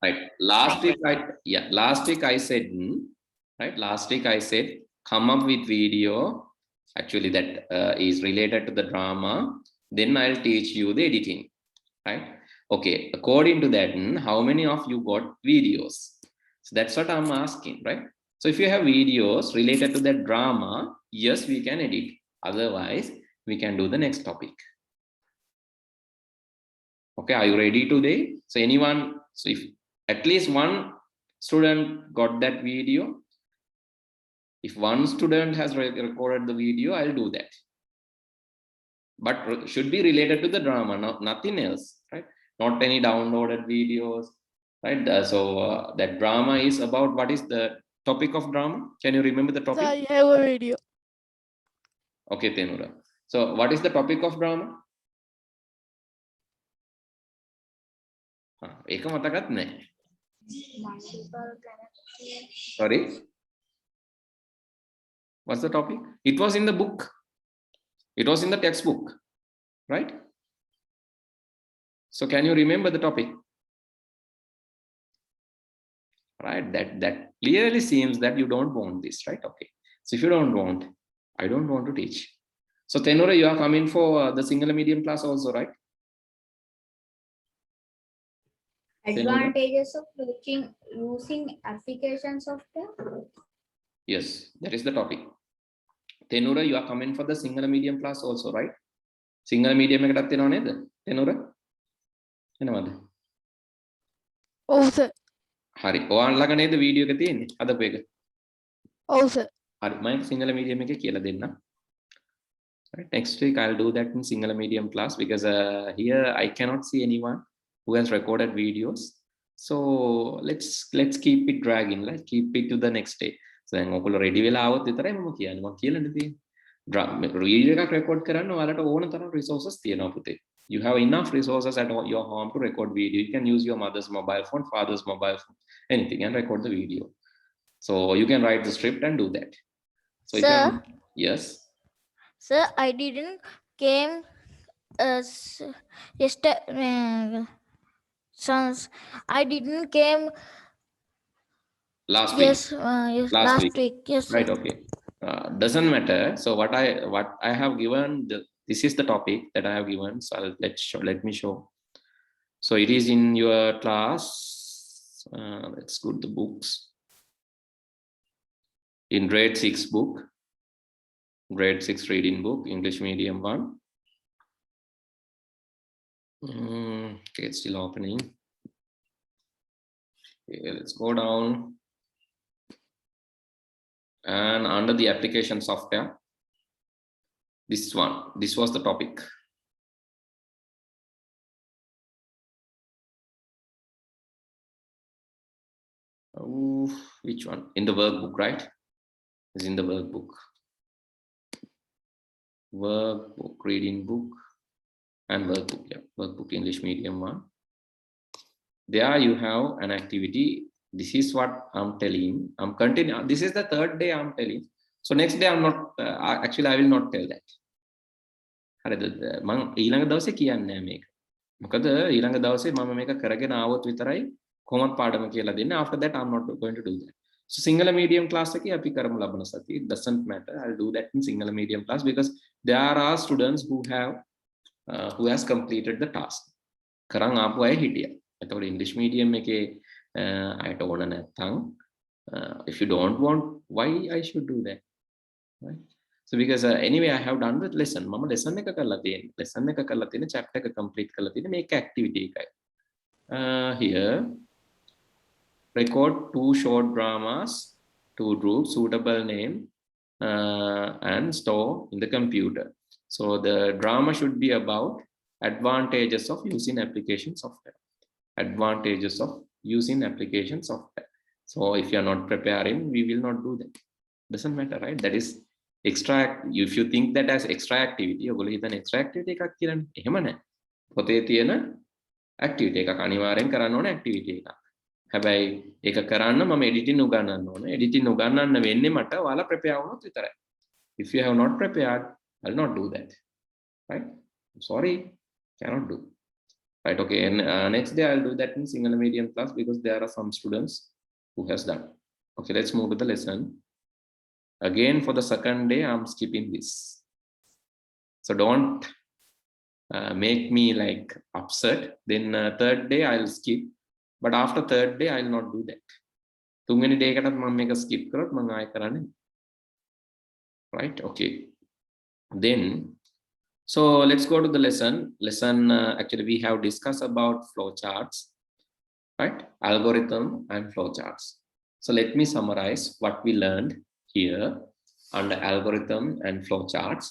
Right. Last week I said, right. Last week I said, come up with video. Actually, that is related to the drama. Then I'll teach you the editing. Right. Okay. According to that, how many of you got videos? So that's what I'm asking, right? So if you have videos related to that drama, yes, we can edit. Otherwise, we can do the next topic. Okay, are you ready today? So anyone, so if at least one student got that video, if one student has recorded the video, I'll do that. But should be related to the drama, nothing else, right? Not any downloaded videos, right? So that drama is about, what is the topic of drama? Can you remember the topic? I have a video. Okay, Tenura. So what is the topic of drama? ඒක මතකත් නැහැ. Sorry? What's the topic? It was in the book. It was in the textbook, right? So can you remember the topic? Right, that clearly seems that you don't want this, right? Okay. So if you don't want, I don't want to teach. So Tenura, you are coming for the Sinhala medium class also, right? Advantages of using application software? Yes, that is the topic. Tenura, you are coming for the Sinhala medium class also, right? Sinhala medium එකටත් එනවා නේද? Tenura? එනවද? ඔව් sir. හරි. ඔයාලා ළඟ නේද video එක තියෙන්නේ? හදපු එක. ඔව් සර්. හරි. මම Sinhala medium එකේ කියලා දෙන්නම්. Right. Next week I'll do that in Sinhala medium class, because here I cannot see anyone who has recorded videos. So let's keep it dragging. Let's keep it to the next day. So then ඔයගොල්ලෝ ready වෙලා આવොත් විතරයි මම කියන්නේ. මම කියලානේ තියෙන්නේ. Video එකක් record කරන්න ඔයාලට ඕන තරම් resources තියෙනවා පුතේ. You have enough resources at your home to record video. You can use your mother's mobile phone, father's mobile phone, anything, and record the video. So you can write the script and do that. So Sir? Yes. Sir, I didn't came yesterday. I didn't came Last week. yes, last week. Yes, sir. Right. Okay. Doesn't matter. So what I have given, this is the topic that I have given. So let me show. So it is in your class. Let's go to the books. In grade 6 book, grade 6 reading book, English medium 1. Okay, it's still opening. Okay, let's go down. And under the application software, this one, this was the topic. Oh, which one? In the workbook, right? Is in the workbook. Workbook, reading book, and workbook. Yeah, workbook, English medium 1. There you have an activity. This is what I'm telling. I'm continuing. This is the third day I'm telling. So next day I'm not. Actually, I will not tell that. හරිද? මම ඊළඟ දවසේ කියන්නේ නැහැ මේක. මොකද ඊළඟ දවසේ මම මේක කරගෙන ආවොත් විතරයි කොහොමද පාඩම කියලා දෙන්නේ. After that I'm not going to do that. So Sinhala medium class එකේ අපි කරමු ලබන සතියේ. It doesn't matter. I'll do that in Sinhala medium class, because there are students who has completed the task. කරන් ආපු අය හිටියා. එතකොට English medium එකේ අයට ඕන නැත්නම්, if you don't want, why I should do that, right? So because anyway I have done the lesson. මම lesson එක කරලා තියෙනවා. lesson එක කරලා තියෙන chapter එක complete කරලා තියෙන මේක activity එකයි. Here record 2 short dramas, 2 groups, suitable name, and store in the computer. So the drama should be about advantages of using application software. Advantages of using application software. So if you are not preparing, we will not do that. Doesn't matter, right? That is extra. If you think that as extra activity, ඔයගොල්ලෝ හිතන extra activity එකක් කියලානේ. එහෙම නැහැ. පොතේ තියෙන activity එකක් අනිවාර්යෙන් කරන්න ඕන activity එකක්. හැබැයි ඒක කරන්න මම editing උගන්වන්න ඕන. editing උගන්වන්න වෙන්නේ මට ඔයාලා prepare වුණොත් විතරයි. If you have not prepared, I'll not do that. Right? I'm sorry, cannot do. right? Okay, and next day I'll do that in Sinhala medium class because there are some students who has done. Okay, let's move to the lesson. Again, for the second day, I'm skipping this. So don't make me like upset. Then third day I'll skip, but after third day I'll not do that. තුන්වෙනි day එකටත් මම මේක skip කරොත් මම ආයෙ කරන්නේ. Right? Okay. Then so let's go to the lesson. Actually we have discussed about flowcharts, right? Algorithm and flowcharts. So let me summarize what we learned here under algorithm and flowcharts.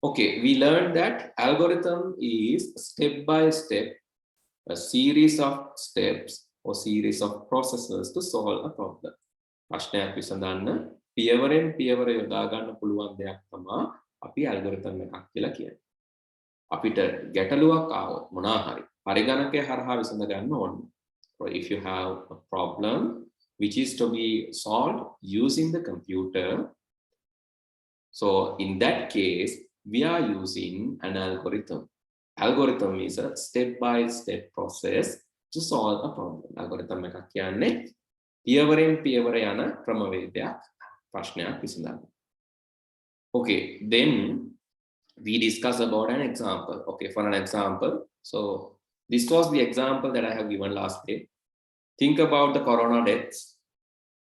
Okay, we learned that algorithm is step by step, a series of steps or series of processes to solve a problem. ප්‍රශ්නයක් විසඳන්න පියවරෙන් පියවර යොදා ගන්න පුළුවන් දෙයක් තමයි අපි algorithm එකක් කියලා කියන්නේ. අපිට ගැටලුවක් ආවොත් මොනවා හරි පරිගණකය හරහා විසඳ ගන්න ඕනේ. Or if you have a problem which is to be solved using the computer, so in that case we are using an algorithm. Algorithm is a step-by-step process to solve a problem. Algorithm එකක් කියන්නේ පියවරෙන් පියවර යන ක්‍රමවේදයක් ප්‍රශ්නයක් විසඳන්න. Okay, then we discuss about an example. Okay, for an example, so this was the example that I have given last day. Think about the corona deaths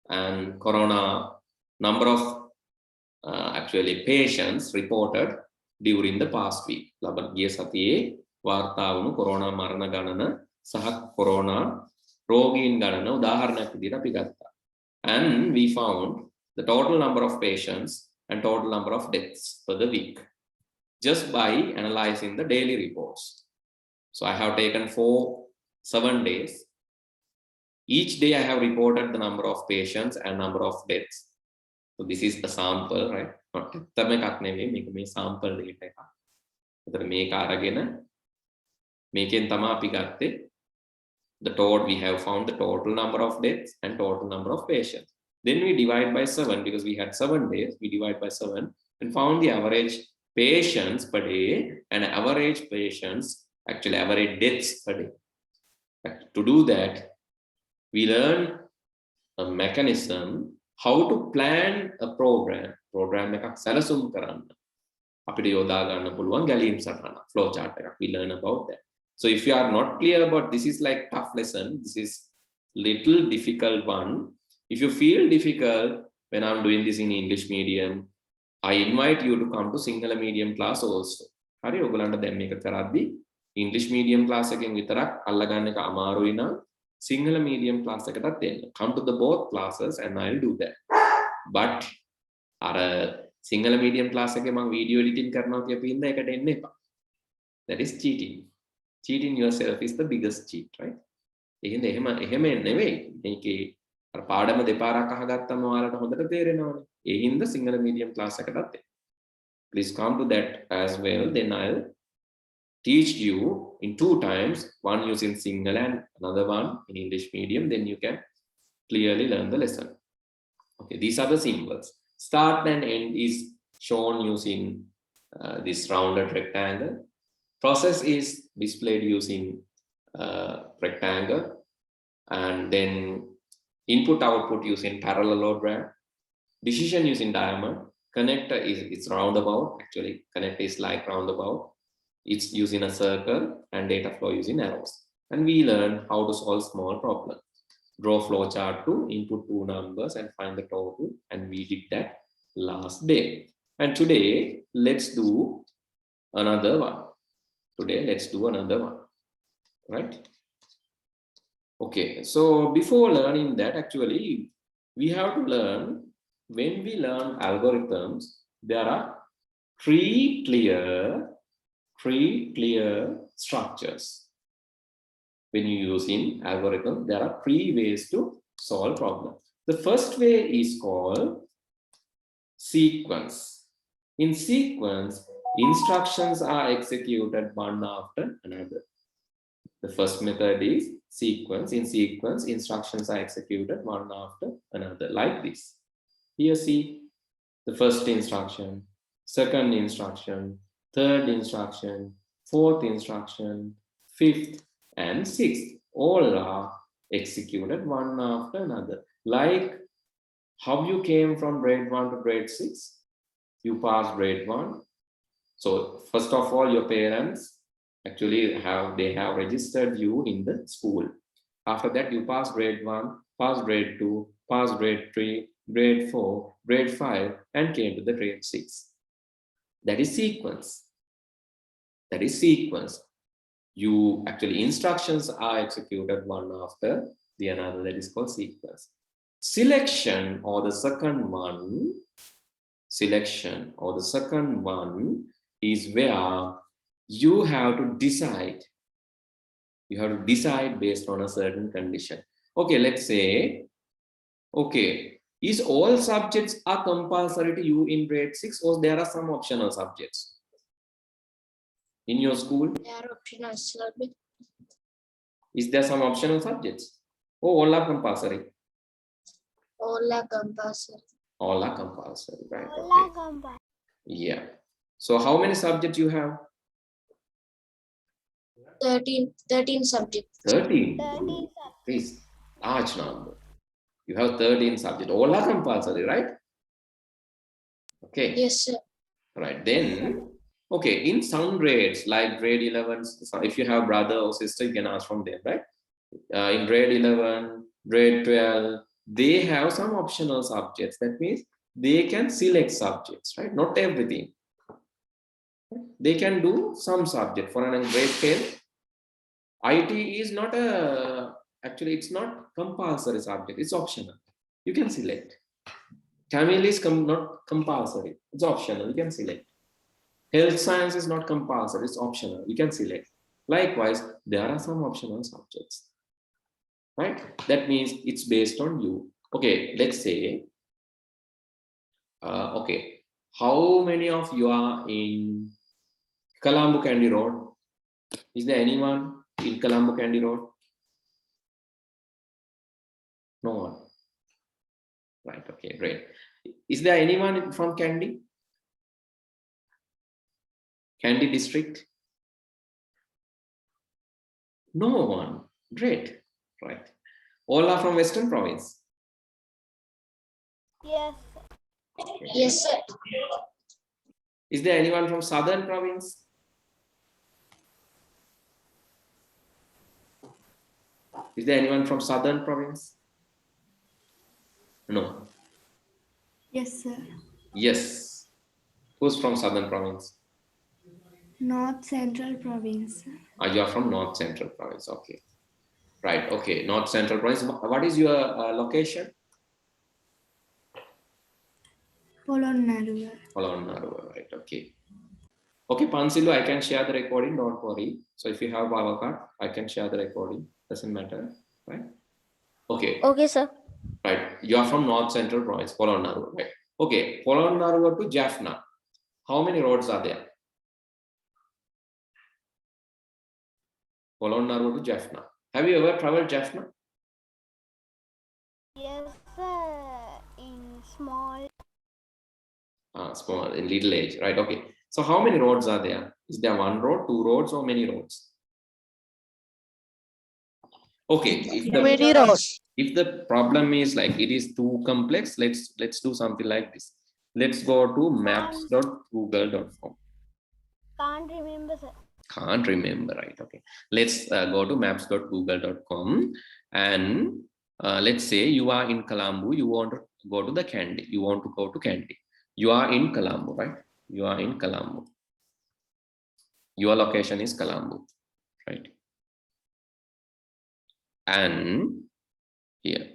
and corona number of actually patients reported during the past week. ගිය සතියේ වාර්තා වුණු corona මරණ ගණන සහ corona රෝගීන් ගණන උදාහරණයක් විදිහට අපි ගත්තා. And we found the total number of patients and total number of deaths for the week just by analyzing the daily reports. So I have taken 7 days. Each day I have reported the number of patients and number of deaths. So this is a sample, right? ඇත්තම එකක් නෙවෙයි මේක මේ sample data එකක්. එතකොට මේක අරගෙන මේකෙන් තමයි අපි ගත්තේ we have found the total number of deaths and total number of patients. Then we divide by 7 because we had 7 days. We divide by 7 and found the average patients per day and average patients, actually average deaths per day. To do that, we learn a mechanism how to plan a program එකක් සැලසුම් කරන්න. අපිට යොදා ගන්න පුළුවන් ගැලීම් සටහන flow chart එකක්. We learn about that. So if you are not clear about this is like tough lesson, this is little difficult one. If you feel difficult when I'm doing this in English medium, I invite you to come to Sinhala medium class also. හරි ඔයගලන්ට දැන් මේක කරද්දී English medium class එකෙන් විතරක් අල්ලගන්න එක අමාරුයි නම් Sinhala medium class එකටත් එන්න. Come to the both classes and I'll do that. But අර Sinhala medium class එකේ මම video editing කරනවා කියපු ඉන්න එකට එන්න එපා. That is cheating. Cheating yourself is the biggest cheat, right? එහෙනම් එහෙම නෙවෙයි. මේකේ අර පාඩම දෙපාරක් අහගත්තම ඔයාලට හොඳට තේරෙනවනේ. ඒ හින්දා Sinhala medium class එකටත් එන්න. Please come to that as well. Then I'll teach you in 2 times, one using Sinhala and another one in English medium. Then you can clearly learn the lesson. Okay, these are the symbols. Start and end is shown using this rounded rectangle. Process is displayed using rectangle, and then input output using parallelogram. Decision using diamond. Connector is roundabout. Actually, connector is like roundabout. It's using a circle, and data flow using arrows. And we learn how to solve small problems. Draw flowchart to input 2 numbers and find the total, and we did that last day. And today let's do another one. Right? Okay, so before learning that, actually we have to learn, when we learn algorithms, there are three clear structures. When you use in algorithm, there are 3 ways to solve problems. The first way is called sequence. In sequence, instructions are executed one after another. The first method is sequence. In sequence, instructions are executed one after another, like this. Here see the first instruction, second instruction, third instruction, fourth instruction, 5th, and 6th. All are executed one after another. Like how you came from grade 1 to grade 6, you passed grade 1. So first of all, your parents actually have registered you in the school. After that, you pass grade 1, pass grade 2, pass grade 3, grade 4, grade 5, and came to the grade 6. That is sequence. That is sequence. You actually, instructions are executed one after the another. That is called sequence. Selection or the second one is where you have to decide. You have to decide based on a certain condition. Okay, let's say, okay, is all subjects are compulsory to you in grade 6, or there are some optional subjects in your school? There are optional subjects. Is there some optional subjects? Oh, all are compulsory. All are compulsory. All are compulsory, right? Okay. Yeah. So how many subjects you have? 13 subjects. 13. Please, large number. You have 13 subjects. All are compulsory, right? Okay. Yes, sir. Right. Then, okay, in some grades, like grade 11, so if you have brother or sister, you can ask from them, right? In grade 11, grade 12, they have some optional subjects. That means they can select subjects, right? Not everything. They can do some subject. For an grade 10, IT is not actually it's not compulsory subject, it's optional. You can select. Tamil is not compulsory, it's optional, you can select. Health science is not compulsory, it's optional, you can select. Likewise, there are some optional subjects, right? That means it's based on you. Okay, let's say, okay, how many of you are in Colombo Candy Road? Is there anyone in Colombo Candy Road? No one. Right, okay, great. Is there anyone from Kandy? Kandy district? No one. Great, right. All are from Western Province? Yes. Okay. Yes, sir. Is there anyone from Southern Province? Is there anyone from Southern Province? No. Yes, sir. Yes. Who's from Southern Province? North Central Province. You are from North Central Province. Okay. Right. Okay. North Central Province. What is your location? Polonnaruwa. Polonnaruwa. Right. Okay. Okay, Pansilu, I can share the recording. Don't worry. So if you have power card, I can share the recording. Doesn't matter. Right. Okay. Okay, sir. Right. You are from North Central Province, Polonnaruwa. Right. Okay. Polonnaruwa to Jaffna. How many roads are there? Polonnaruwa to Jaffna. Have you ever traveled Jaffna? Yes, sir. In small. Small, in little age. Right. Okay. So how many roads are there? Is there one road, two roads, or many roads? Okay. If the problem is like it is too complex, let's do something like this. Let's go to maps.google.com. Can't remember, sir. Can't remember, right? Okay. Let's go to maps.google.com and let's say you are in Colombo. You want to go to the Kandy. You want to go to Kandy. You are in Colombo, right? You are in Colombo. Your location is Colombo, right? And here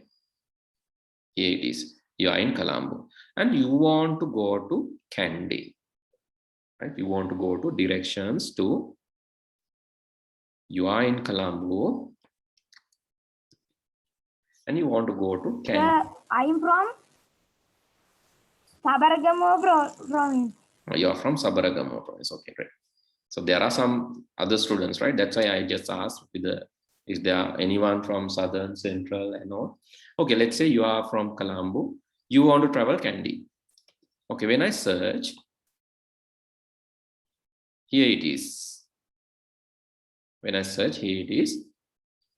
it is. You are in Colombo and you want to go to Kandy, right? You want to go to directions to. You are in Colombo and you want to go to Kandy. Yeah, I'm from Sabaragamuwa province. You are from Sabaragamuwa province. Okay, great. So there are some other students, right? That's why I just asked is there anyone from Southern, Central, and all? Okay, let's say you are from Colombo. You want to travel Kandy. Okay, when I search, here it is. When I search, here it is.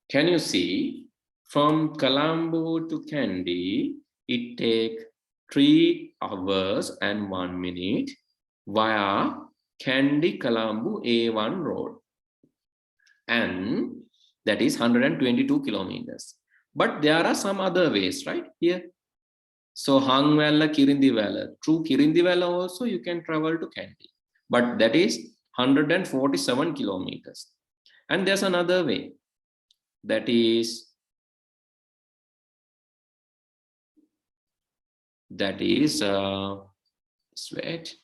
Can you see from Colombo to Kandy, it take 3 hours and 1 minute via Kandy Colombo A1 road. And that is 122 kilometers. But there are some other ways, right? Here. So Hangwalla, Kirindiwala. Through Kirindiwala also you can travel to Kandy. But that is 147 kilometers. And there's another way. That is just wait.